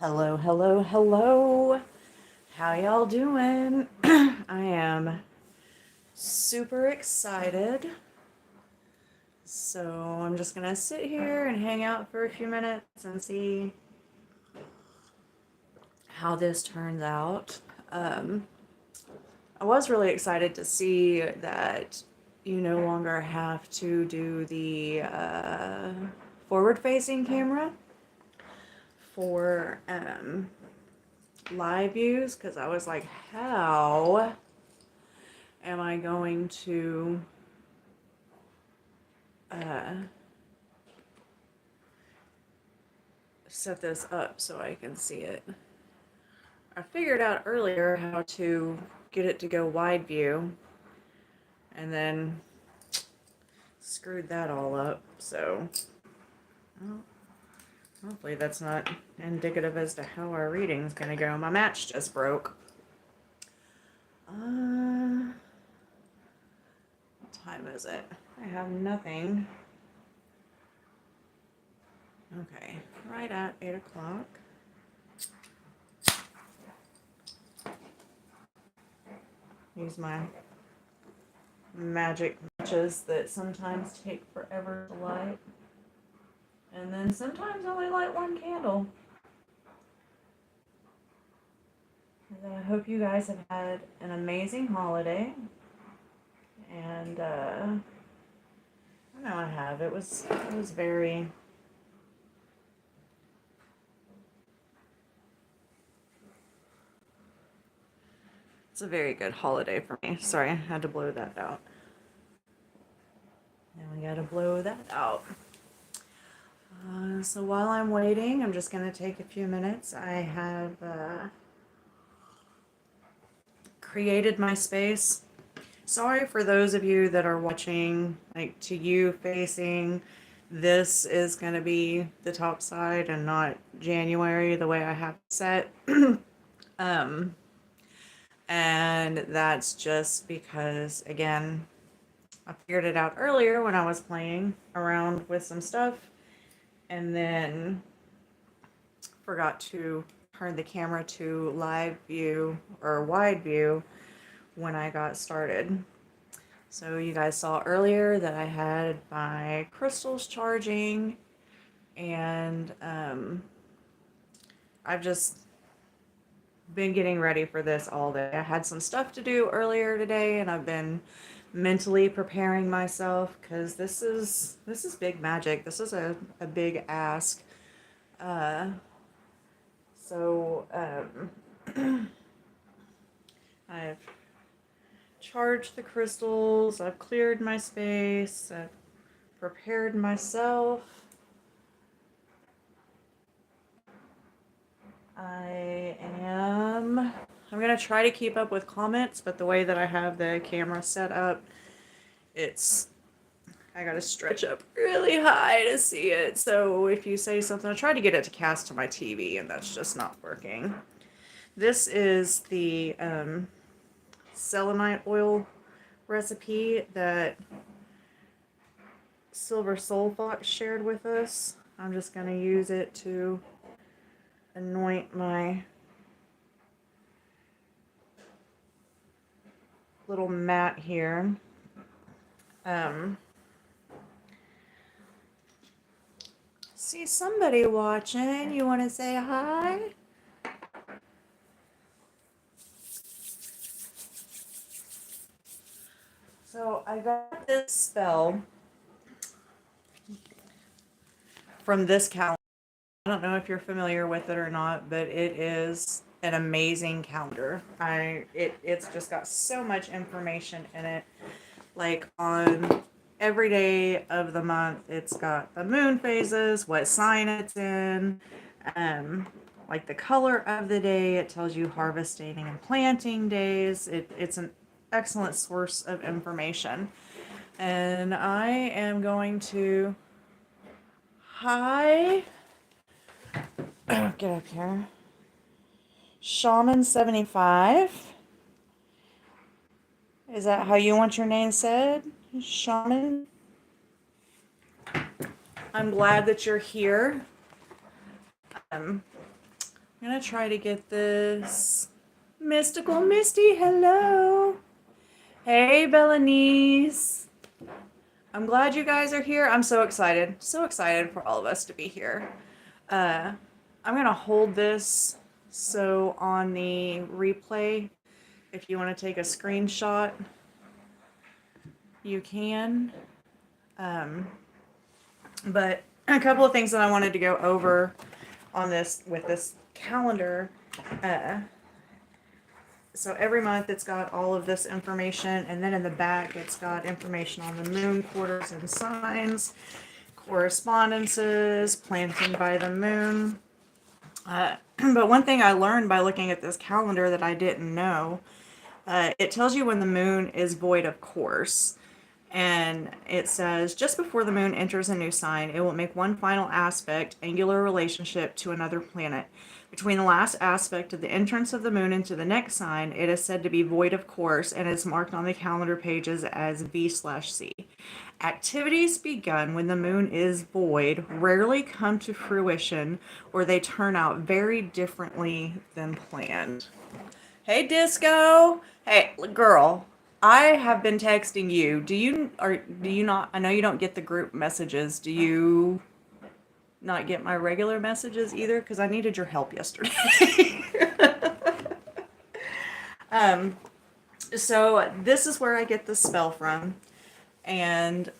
Hello, hello, hello. How y'all doing? I am super excited. So I'm just gonna sit here and hang out for a few minutes and see how this turns out. Um, I was really excited to see that you no longer have to do the forward-facing camera for live views, because I was like, how am I going to uh, set this up so I can see it? I figured out earlier how to get it to go wide view, and then screwed that all up. So well, hopefully that's not indicative as to how our reading's gonna go. My match just broke. What time is it? I have nothing. Okay, right at 8 o'clock. Use my magic matches that sometimes take forever to light. And then sometimes only light one candle. And I hope you guys have had an amazing holiday. And I know I have. It was very it's a very good holiday for me. Sorry, I had to blow that out. Now we gotta blow that out. So while I'm waiting, I'm just gonna take a few minutes. I have created my space. Sorry for those of you that are watching, like to you facing. This is going to be the top side and not January the way I have it set. um, and that's just because, again, I figured it out earlier when I was playing around with some stuff and then forgot to turn the camera to live view or wide view when I got started. So you guys saw earlier that I had my crystals charging, and I've just been getting ready for this all day. I had some stuff to do earlier today, and I've been mentally preparing myself because this is big magic. This is a big ask. Uh, so I've charged the crystals, I've cleared my space, I've prepared myself. I'm gonna try to keep up with comments, but the way that I have the camera set up, I gotta stretch up really high to see it. So if you say something, I try to get it to cast to my TV, and that's just not working. This is the selenite oil recipe that Silver Soul Fox shared with us. I'm just gonna use it to anoint my little mat here. See somebody watching. You want to say hi? So I got this spell from this calendar. I don't know if you're familiar with it or not, but it is an amazing calendar. It's just got so much information in it. Like on every day of the month, it's got the moon phases, what sign it's in, like the color of the day. It tells you harvesting and planting days. It's an excellent source of information. And I am going to hi. Get up here. Shaman 75. Is that how you want your name said? Shaman? I'm glad that you're here. I'm going to try to get this. Mystical Misty, hello. Hey, Belanice. I'm glad you guys are here. I'm so excited. So excited for all of us to be here. I'm going to hold this so on the replay, if you want to take a screenshot, you can. But a couple of things that I wanted to go over on this with this calendar. So every month it's got all of this information, and then in the back it's got information on the moon, quarters, and signs, correspondences, planting by the moon. But one thing I learned by looking at this calendar that I didn't know, it tells you when the moon is void of course. And it says, just before the moon enters a new sign, it will make one final aspect, angular relationship to another planet. Between the last aspect of the entrance of the moon into the next sign, it is said to be void of course and is marked on the calendar pages as V/C. Activities begun when the moon is void rarely come to fruition, or they turn out very differently than planned. Hey, Disco. Hey, girl. I have been texting you. Do you not? I know you don't get the group messages. Do you not get my regular messages either? Because I needed your help yesterday. So this is where I get the spell from, and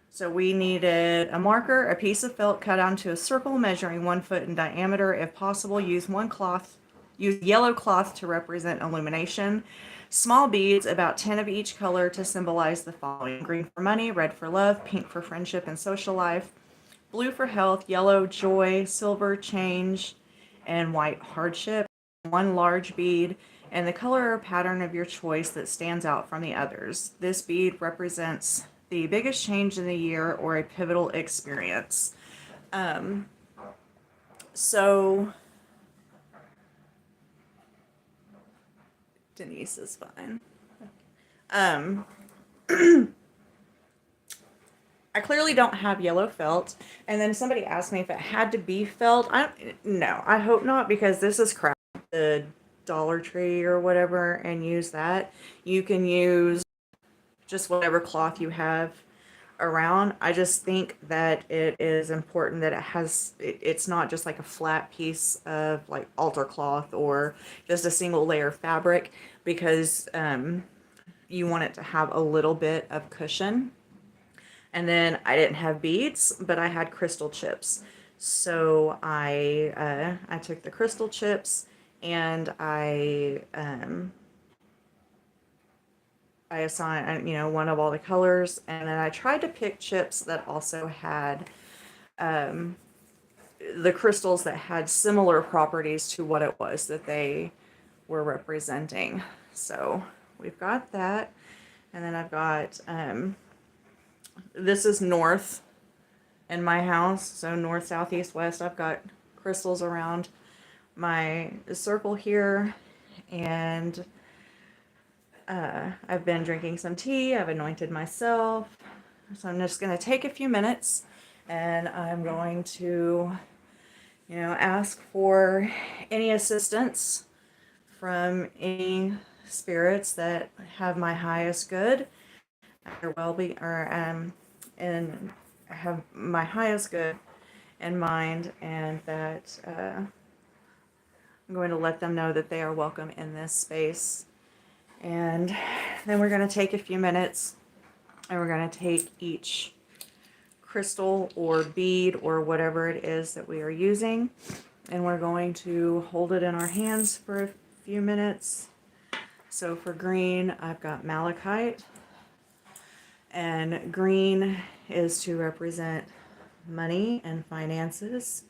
so we needed a marker, a piece of felt cut onto a circle measuring 1 foot in diameter. If possible, use yellow cloth to represent illumination. Small beads, about 10 of each color, to symbolize the following: green for money, red for love, pink for friendship and social life, blue for health, yellow joy, silver change, and white hardship. One large bead and the color or pattern of your choice that stands out from the others. This bead represents the biggest change in the year or a pivotal experience. So Denise is fine. I clearly don't have yellow felt, and then somebody asked me if it had to be felt. No, I hope not, because this is crap. The Dollar Tree or whatever, and use that. You can use just whatever cloth you have around. I just think that it is important that it's not just like a flat piece of like altar cloth or just a single layer fabric, because you want it to have a little bit of cushion. And then I didn't have beads, but I had crystal chips. So I took the crystal chips and I assigned, one of all the colors, and then I tried to pick chips that also had the crystals that had similar properties to what it was that they were representing. So we've got that, and then I've got this is north in my house, so north, south, east, west. I've got crystals around my circle here, and I've been drinking some tea. I've anointed myself. So I'm just going to take a few minutes, and I'm going to, ask for any assistance from any spirits that have my highest good, or well-being, or and have my highest good in mind, and that I'm going to let them know that they are welcome in this space. And then we're going to take a few minutes, and we're going to take each crystal or bead or whatever it is that we are using, and we're going to hold it in our hands for a few minutes. So for green, I've got malachite, and green is to represent money and finances.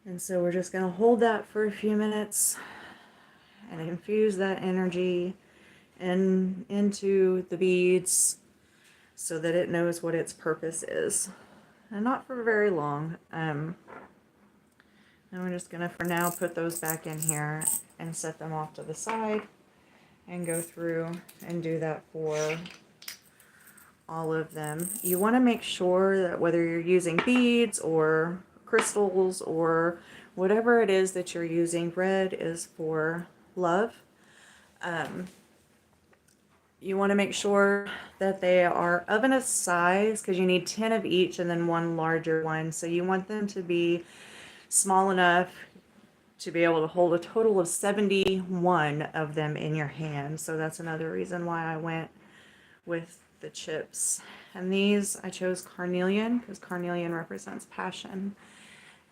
And so we're just going to hold that for a few minutes and infuse that energy into the beads so that it knows what its purpose is. And not for very long. And we're just going to, for now, put those back in here and set them off to the side and go through and do that for all of them. You want to make sure that whether you're using beads or crystals or whatever it is that you're using. Red is for love. You want to make sure that they are of a size, because you need 10 of each and then one larger one. So you want them to be small enough to be able to hold a total of 71 of them in your hand. So that's another reason why I went with the chips. And these, I chose carnelian because carnelian represents passion.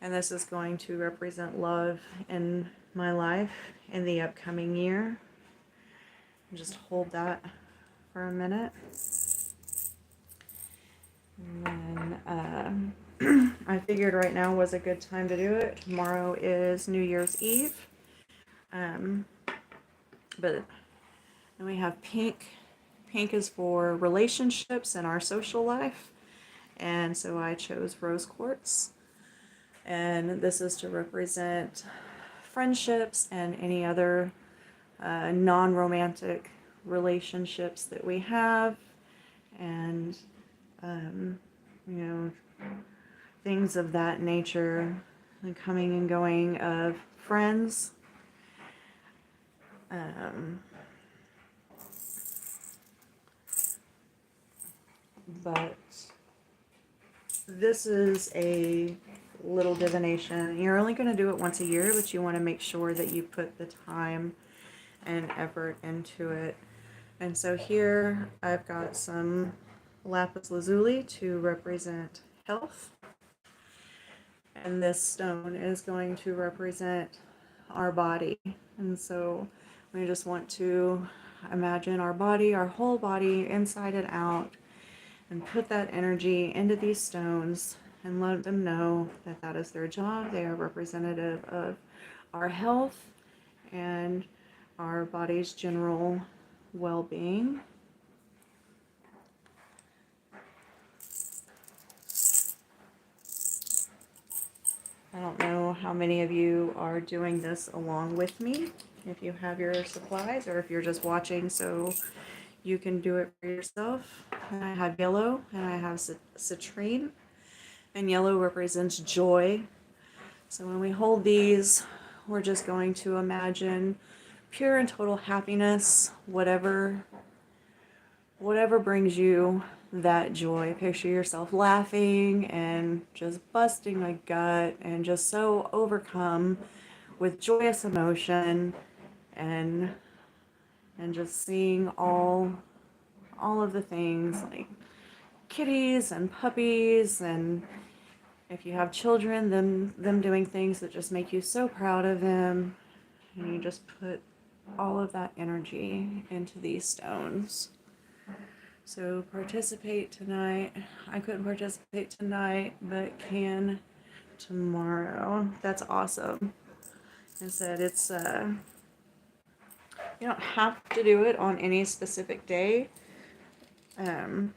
And this is going to represent love in my life in the upcoming year. Just hold that for a minute. And then I figured right now was a good time to do it. Tomorrow is New Year's Eve. But then we have pink. Pink is for relationships and our social life. And so I chose rose quartz. And this is to represent friendships and any other non-romantic relationships that we have. And, you know, things of that nature, the coming and going of friends. But this is a little divination. You're only going to do it once a year, but you want to make sure that you put the time and effort into it. And so here I've got some lapis lazuli to represent health. And this stone is going to represent our body. And so we just want to imagine our body, our whole body, inside and out, and put that energy into these stones and let them know that that is their job. They are representative of our health and our body's general well-being. I don't know how many of you are doing this along with me, if you have your supplies or if you're just watching so you can do it for yourself. And I have yellow and I have citrine, and yellow represents joy. So when we hold these, we're just going to imagine pure and total happiness, whatever brings you that joy. Picture yourself laughing and just busting a gut and just so overcome with joyous emotion and just seeing all of the things like kitties and puppies, and if you have children, them doing things that just make you so proud of them, and you just put all of that energy into these stones. So participate tonight. I couldn't participate tonight, but can tomorrow. That's awesome. I said it's you don't have to do it on any specific day. I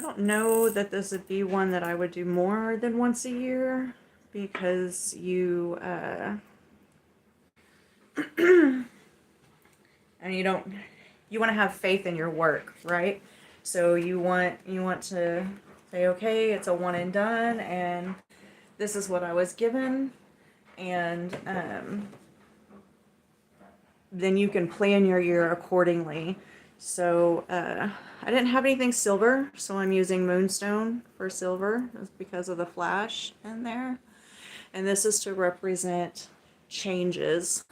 don't know that this would be one that I would do more than once a year, because you and you want to have faith in your work, right? So you want to say, okay, it's a one and done, and this is what I was given, and then you can plan your year accordingly. So I didn't have anything silver, so I'm using moonstone for silver because of the flash in there. And this is to represent changes.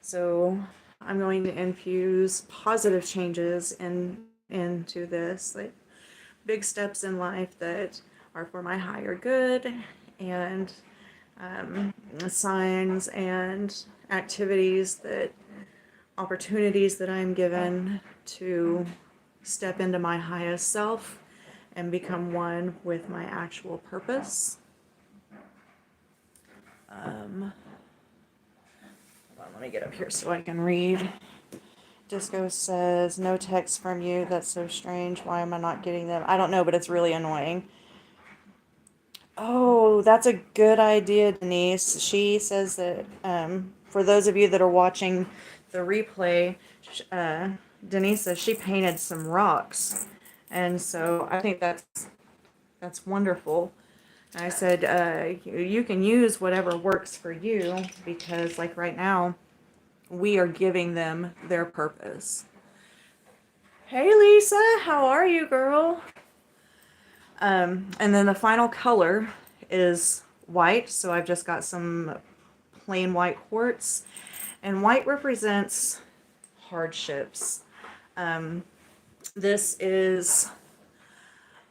So I'm going to infuse positive changes into this, like big steps in life that are for my higher good, and signs and opportunities that I'm given to step into my highest self and become one with my actual purpose. Let me get up here so I can read. Disco says, no text from you. That's so strange. Why am I not getting them? I don't know, but it's really annoying. Oh, that's a good idea, Denise. She says that for those of you that are watching the replay, Denise says she painted some rocks. And so I think that's That's wonderful. I said, you can use whatever works for you because, like, right now, we are giving them their purpose. Hey, Lisa, how are you, girl? And then the final color is white. So I've just got some plain white quartz, and white represents hardships. This is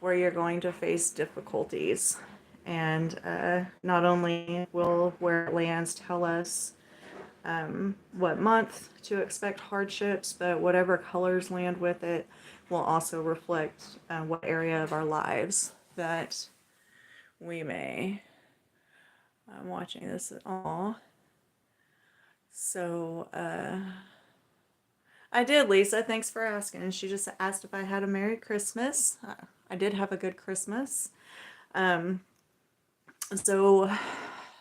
where you're going to face difficulties. And not only will where it lands tell us what month to expect hardships, but whatever colors land with it will also reflect what area of our lives that we may. I'm watching this at all. So, I did, Lisa. Thanks for asking. And she just asked if I had a Merry Christmas. I did have a good Christmas. So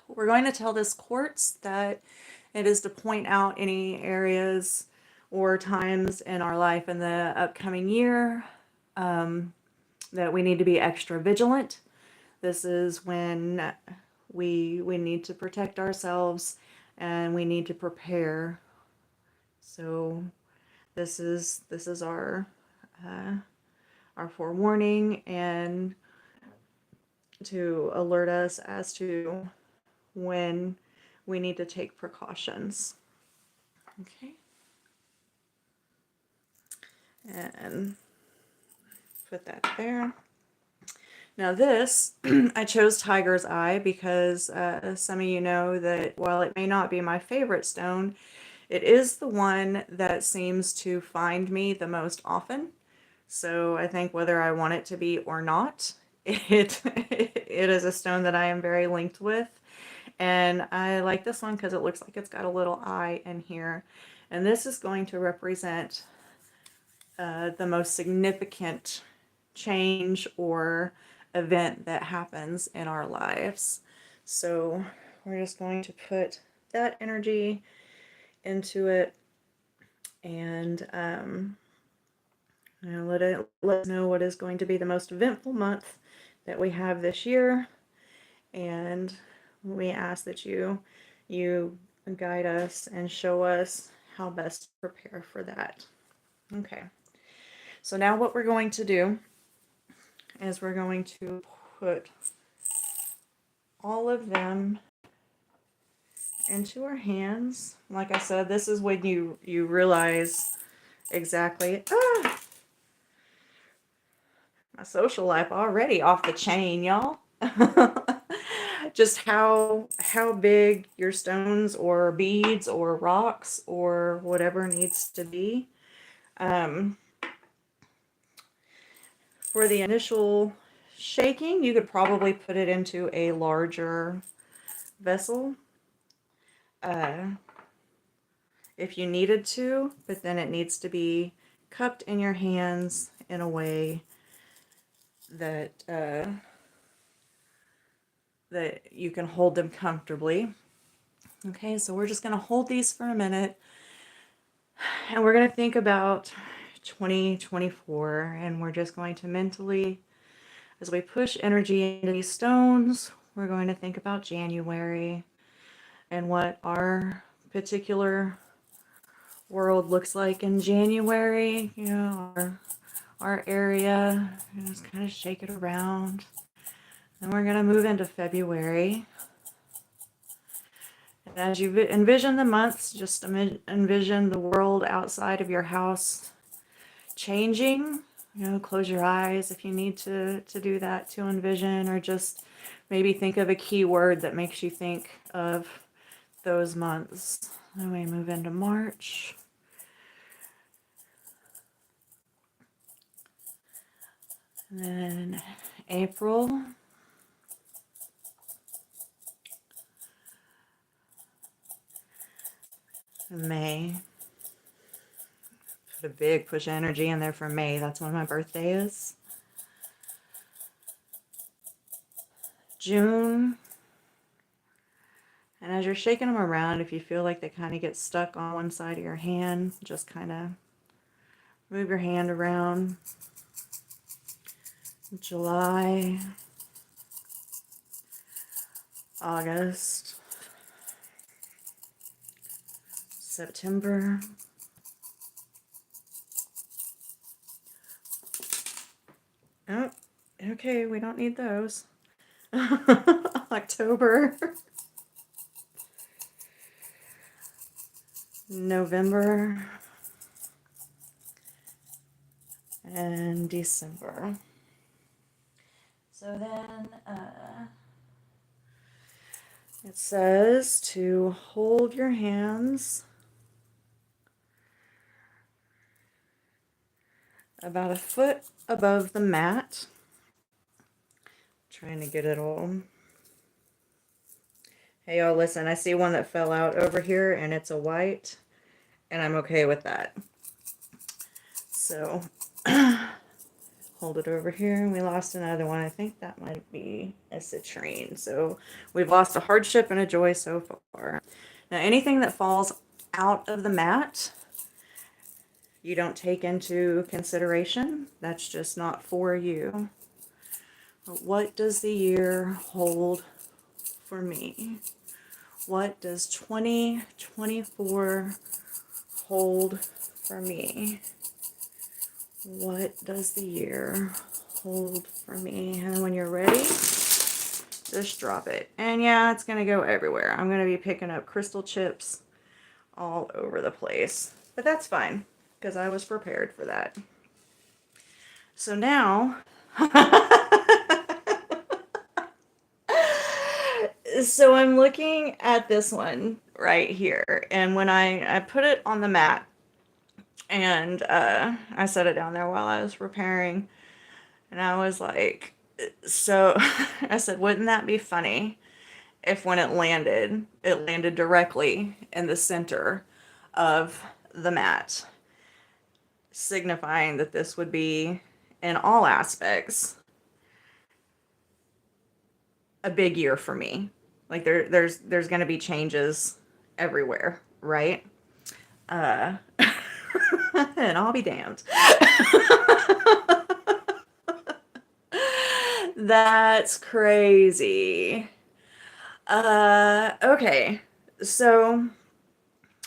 we're going to tell this quartz that it is to point out any areas or times in our life in the upcoming year that we need to be extra vigilant. This is when we need to protect ourselves and we need to prepare. So this is our forewarning and to alert us as to when we need to take precautions. Okay. And put that there. Now this, I chose Tiger's Eye because some of you know that while it may not be my favorite stone, it is the one that seems to find me the most often. So I think whether I want it to be or not, it is a stone that I am very linked with. And I like this one because it looks like it's got a little eye in here. And this is going to represent the most significant change or event that happens in our lives. So we're just going to put that energy into it and let us know what is going to be the most eventful month that we have this year, and we ask that you guide us and show us how best to prepare for that. Okay, so now what we're going to do is we're going to put all of them into our hands. Like I said, this is when you realize exactly my social life already off the chain, y'all. Just how big your stones or beads or rocks or whatever needs to be. For the initial shaking, you could probably put it into a larger vessel if you needed to, but then it needs to be cupped in your hands in a way that that you can hold them comfortably. Okay, so we're just going to hold these for a minute and we're going to think about 2024, and we're just going to mentally, as we push energy into these stones, we're going to think about January and what our particular world looks like in January, you know, our area, and just kind of shake it around. And we're going to move into February. And as you envision the months, just envision the world outside of your house changing. You know, close your eyes if you need to do that, to envision, or just maybe think of a key word that makes you think of those months. Then we move into March. And then April. May. Put a big push of energy in there for May. That's when my birthday is. June. And as you're shaking them around, if you feel like they kind of get stuck on one side of your hand, just kind of move your hand around. July, August, September, oh, okay, we don't need those. October, November, and December. So then it says to hold your hands about a foot above the mat. Trying to get it all. Hey, y'all, listen, I see one that fell out over here, and it's a white, and I'm okay with that. So, hold it over here, and we lost another one. I think that might be a citrine. So, we've lost a hardship and a joy so far. Now, anything that falls out of the mat, you don't take into consideration. That's just not for you. But what does the year hold for me? What does 2024 hold for me? What does the year hold for me? And when you're ready, just drop it. And yeah, it's going to go everywhere. I'm going to be picking up crystal chips all over the place. But that's fine, because I was prepared for that. So now... So I'm looking at this one right here, and when I put it on the mat, and I set it down there while I was preparing, and I was like, so I said, wouldn't that be funny if when it landed directly in the center of the mat, signifying that this would be, in all aspects, a big year for me. Like there's going to be changes everywhere, right? And I'll be damned. That's crazy. Okay. So I'm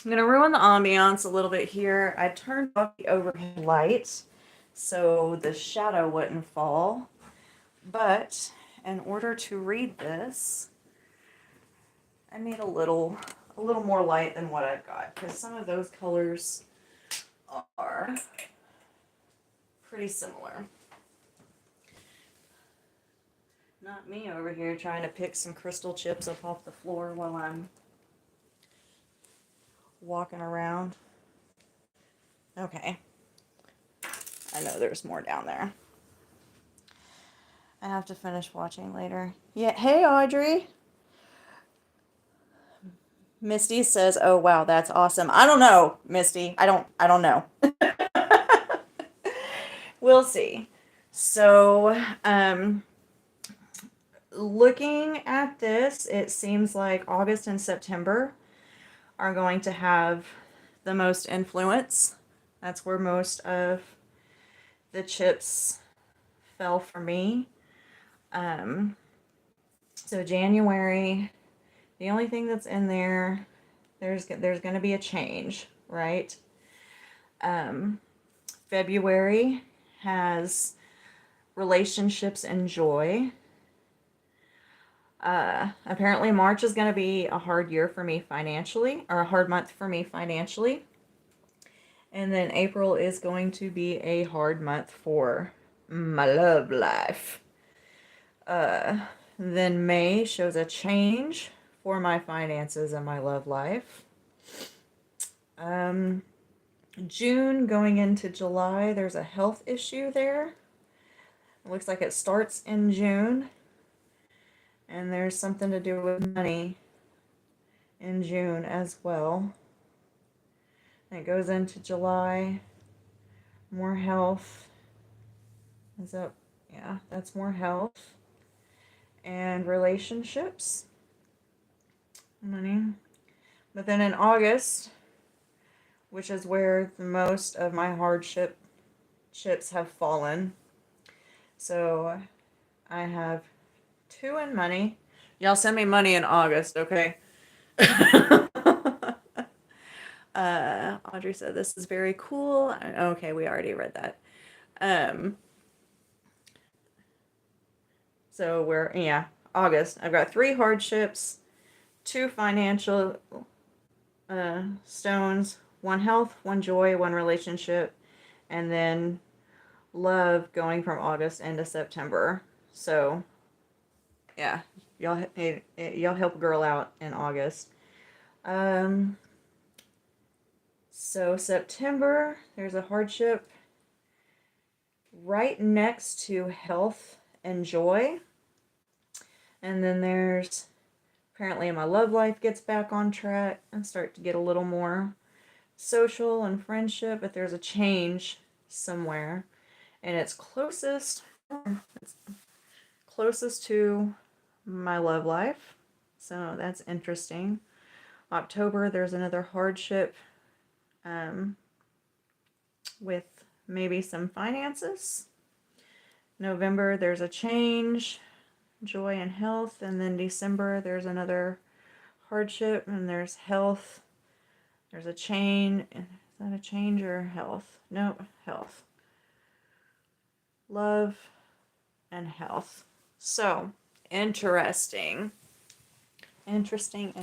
going to ruin the ambiance a little bit here. I turned off the overhead light so the shadow wouldn't fall. But in order to read this, I need a little more light than what I've got, because some of those colors are pretty similar. Not me over here trying to pick some crystal chips up off the floor while I'm walking around. Okay. I know there's more down there. I have to finish watching later. Yeah, hey Audrey. Misty says, "Oh wow, that's awesome." I don't know, Misty. I don't know. We'll see. So, looking at this, it seems like August and September are going to have the most influence. That's where most of the chips fell for me. So January, the only thing that's in there, there's going to be a change, right? February has relationships and joy. Apparently March is going to be a hard year for me financially, or a hard month for me financially. And then April is going to be a hard month for my love life. Then May shows a change for my finances and my love life. June going into July, there's a health issue there. It looks like it starts in June. And there's something to do with money in June as well. And it goes into July. More health. Is that, yeah, that's more health. And relationships. Money. But then in August, which is where the most of my hardship chips have fallen, So I have 2 in money. Y'all send me money in August, okay? Audrey said this is very cool. Okay, we already read that. Um, so yeah, August. I've got 3 hardships, 2 financial stones, 1 health, 1 joy, 1 relationship, and then love going from August into September. So yeah, y'all help a girl out in August. So September, there's a hardship right next to health and joy. And then there's apparently my love life gets back on track and start to get a little more social and friendship, but there's a change somewhere. And it's closest to my love life. So that's interesting. October, there's another hardship with maybe some finances. November, there's a change, joy and health. And then December, there's another hardship and there's health. There's a change. Is that a change or health? No, health. Love and health. So, interesting. Interesting.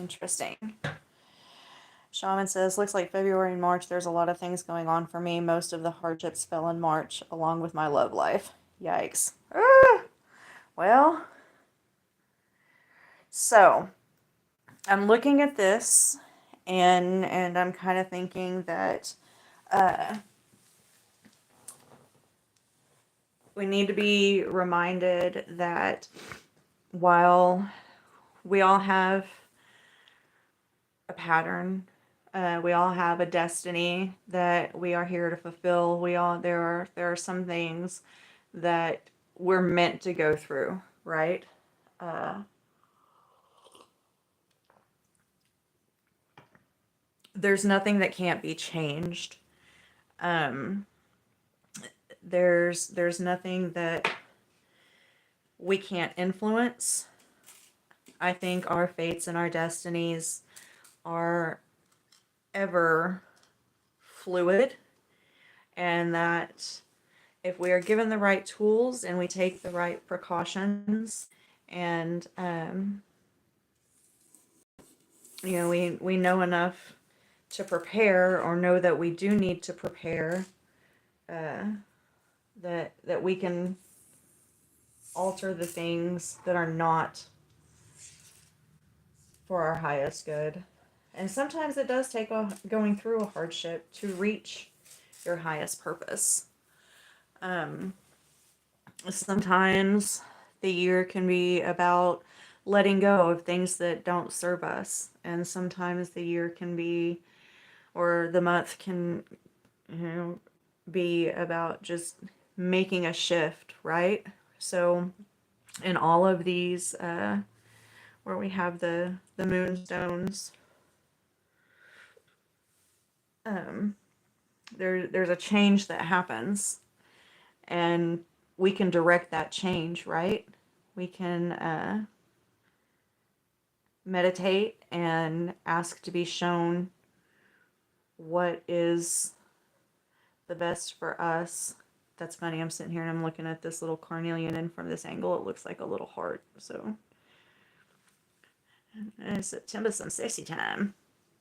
Shaman says, looks like February and March, there's a lot of things going on for me. Most of the hardships fell in March, along with my love life. Yikes. Well, so I'm looking at this and I'm kind of thinking that we need to be reminded that while we all have a pattern, we all have a destiny that we are here to fulfill. There are some things that we're meant to go through, right? There's nothing that can't be changed. There's nothing that we can't influence. I think our fates and our destinies are ever fluid, and that if we are given the right tools and we take the right precautions and we know enough to prepare, or know that we do need to prepare, that we can alter the things that are not for our highest good. And sometimes it does take going through a hardship to reach your highest purpose. Sometimes the year can be about letting go of things that don't serve us. And sometimes the year can be, or the month can, be about just making a shift, right? So in all of these, where we have the moonstones, there's a change that happens, and we can direct that change, right? We can meditate and ask to be shown what is the best for us. That's funny, I'm sitting here and I'm looking at this little carnelian, and from this angle it looks like a little heart. So September, some sexy time.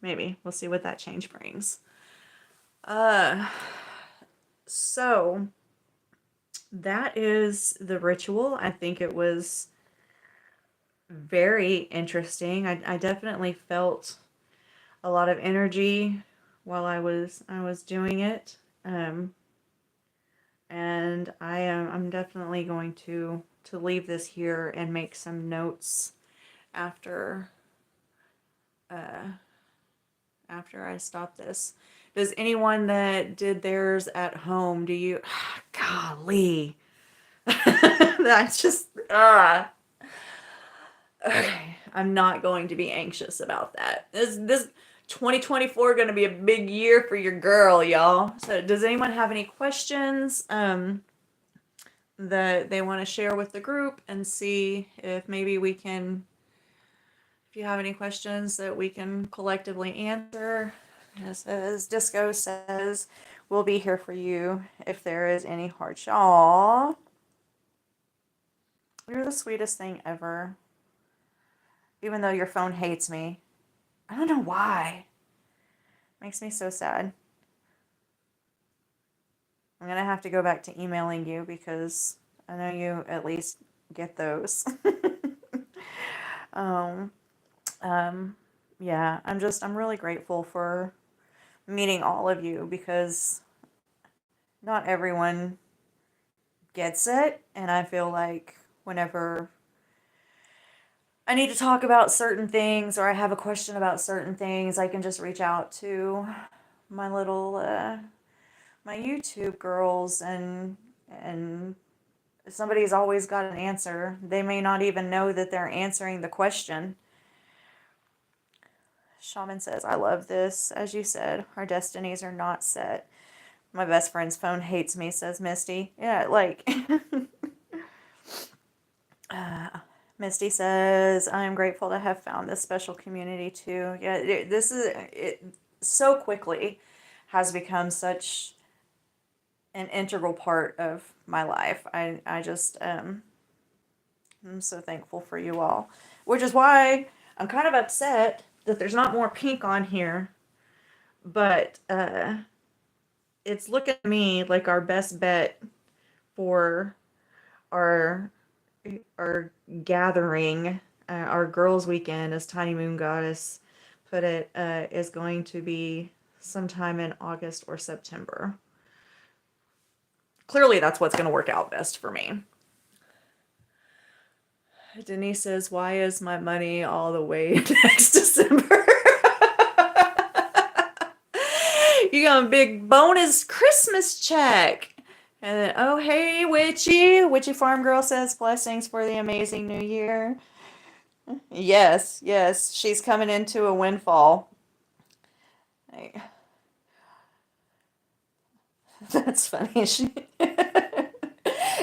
Maybe we'll see what that change brings. So that is the ritual. I think it was very interesting. I definitely felt a lot of energy while I was doing it. And I'm definitely going to leave this here and make some notes after I stop this. Does anyone that did theirs at home, do you, golly, that's just, okay, I'm not going to be anxious about that. This 2024 going to be a big year for your girl, y'all. So does anyone have any questions? that they want to share with the group and see if maybe we can, if you have any questions that we can collectively answer. As Disco says, we'll be here for you if there is any hardship. Aww. You're the sweetest thing ever. Even though your phone hates me. I don't know why. Makes me so sad. I'm going to have to go back to emailing you because I know you at least get those. um, yeah, I'm really grateful for meeting all of you because not everyone gets it. And I feel like whenever I need to talk about certain things or I have a question about certain things, I can just reach out to my little, my YouTube girls and somebody's always got an answer. They may not even know that they're answering the question. Shaman says, I love this. As you said, our destinies are not set. My best friend's phone hates me, says Misty. Yeah, like, Misty says, I am grateful to have found this special community too. Yeah, this is, it so quickly has become such an integral part of my life. I just, I'm so thankful for you all. Which is why I'm kind of upset that there's not more pink on here. But, it's looking at me like our best bet for our our gathering, our girls' weekend, as Tiny Moon Goddess put it, is going to be sometime in August or September. Clearly, that's what's going to work out best for me. Denise says, why is my money all the way next December? You got a big bonus Christmas check. And then, oh, hey, Witchy. Witchy Farm Girl says, blessings for the amazing new year. Yes, yes, she's coming into a windfall. That's funny.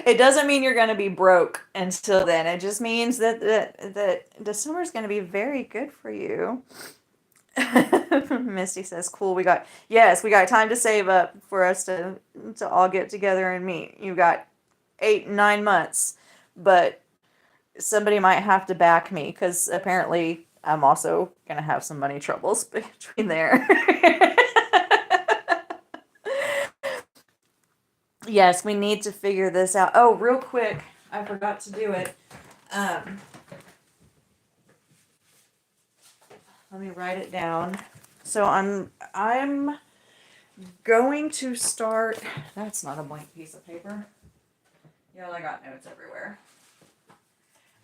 It doesn't mean you're going to be broke until then. It just means that December's going to be very good for you. Misty says, cool, we got time to save up for us to all get together and meet. You got 8-9 months, but somebody might have to back me because apparently I'm also gonna have some money troubles between there. Yes, we need to figure this out. Oh, real quick, I forgot to do it. Let me write it down. So I'm going to start. That's not a blank piece of paper. Yeah, I got notes everywhere.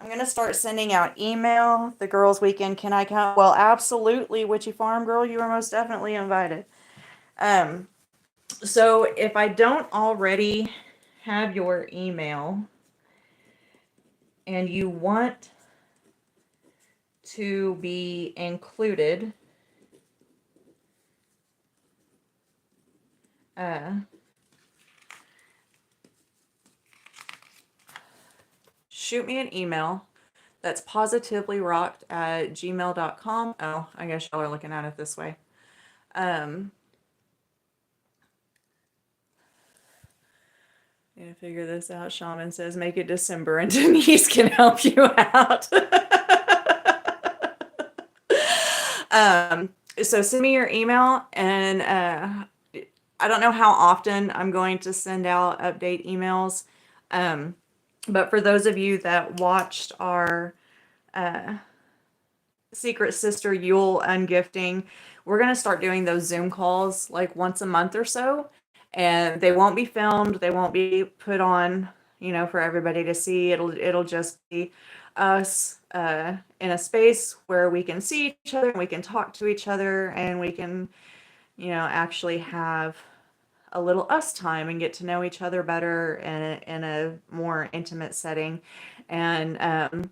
I'm going to start sending out email. The girls' weekend, can I come? Well, absolutely, Witchy Farm Girl. You are most definitely invited. So if I don't already have your email and you want to be included, shoot me an email. That's positivelyrocked@gmail.com. Oh, I guess y'all are looking at it this way. Gonna figure this out. Shaman says, make it December and Denise can help you out. So send me your email, and I don't know how often I'm going to send out update emails. But for those of you that watched our Secret Sister Yule ungifting, we're going to start doing those Zoom calls like once a month or so. And they won't be filmed. They won't be put on, for everybody to see. It'll just be us in a space where we can see each other and we can talk to each other and we can, actually have a little us time and get to know each other better in a more intimate setting. And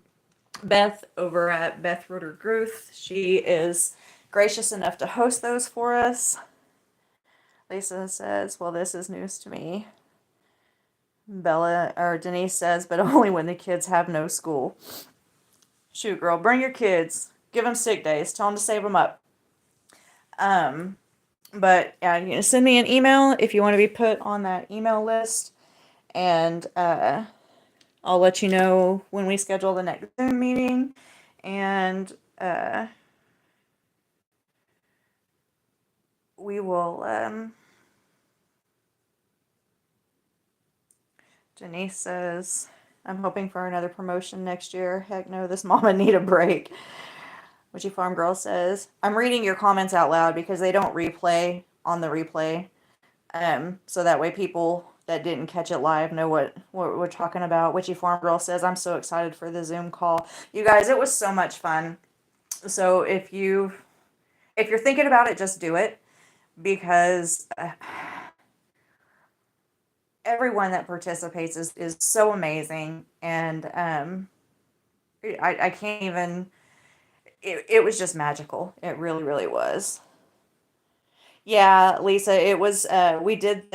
Beth over at Beth Ruder Gruth, she is gracious enough to host those for us. Lisa says, well, this is news to me. Bella or Denise says, but only when the kids have no school. Shoot, girl, bring your kids. Give them sick days. Tell them to save them up. But yeah, you can send me an email if you want to be put on that email list, and I'll let you know when we schedule the next Zoom meeting, and we will. Denise says, I'm hoping for another promotion next year. Heck no, this mama need a break. Witchy Farm Girl says, I'm reading your comments out loud because they don't replay on the replay. So that way people that didn't catch it live know what we're talking about. Witchy Farm Girl says, I'm so excited for the Zoom call. You guys, it was so much fun. So if you're thinking about it, just do it, because everyone that participates is so amazing, and I can't even. It was just magical. It really, really was. Yeah, Lisa, it was. We did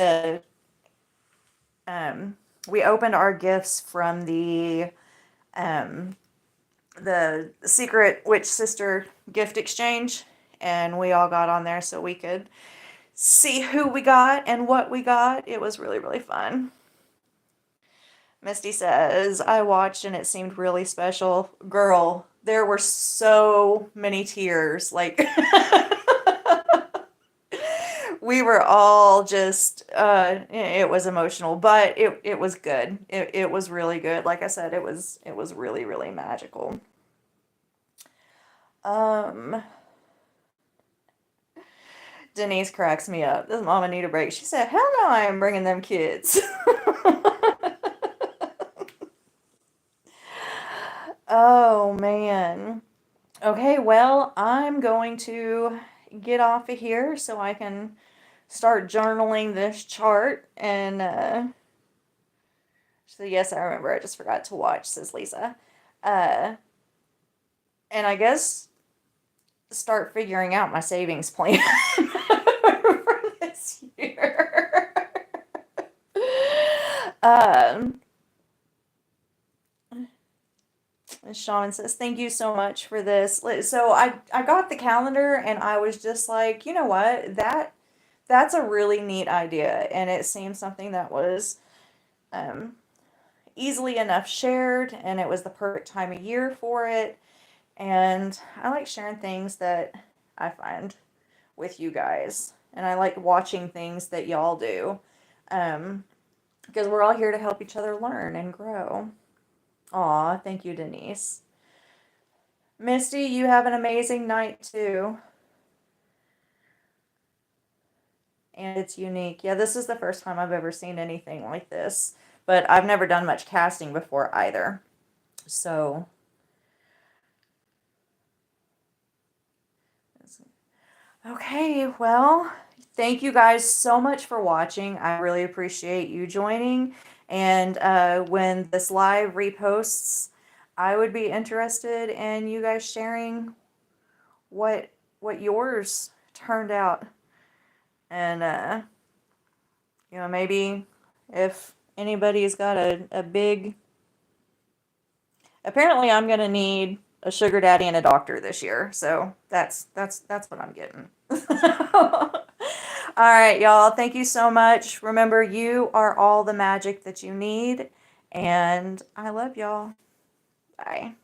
we opened our gifts from the Secret Witch Sister gift exchange, and we all got on there so we could see who we got and what we got. It was really, really fun. Misty says, I watched and it seemed really special. Girl, there were so many tears. Like, we were all just, it was emotional, but it was good. It was really good. Like I said, it was really, really magical. Denise cracks me up. Does mama need a break? She said, hell no, I am bringing them kids. Oh, man. Okay, well, I'm going to get off of here so I can start journaling this chart. And, so yes, I remember. I just forgot to watch, says Lisa. And I guess start figuring out my savings plan for this year. Sean says, thank you so much for this. So I got the calendar and I was just like, you know what? That's a really neat idea. And it seems something that was easily enough shared, and it was the perfect time of year for it. And I like sharing things that I find with you guys. And I like watching things that y'all do. Because we're all here to help each other learn and grow. Aw, thank you, Denise. Misty, you have an amazing night too. And it's unique. Yeah, this is the first time I've ever seen anything like this. But I've never done much casting before either. So. Okay, well, thank you guys so much for watching. I really appreciate you joining. And when this live reposts, I would be interested in you guys sharing what yours turned out. And maybe if anybody's got a big, apparently I'm gonna need a sugar daddy and a doctor this year, so that's what I'm getting. All right, y'all, thank you so much. Remember, you are all the magic that you need, and I love y'all. Bye.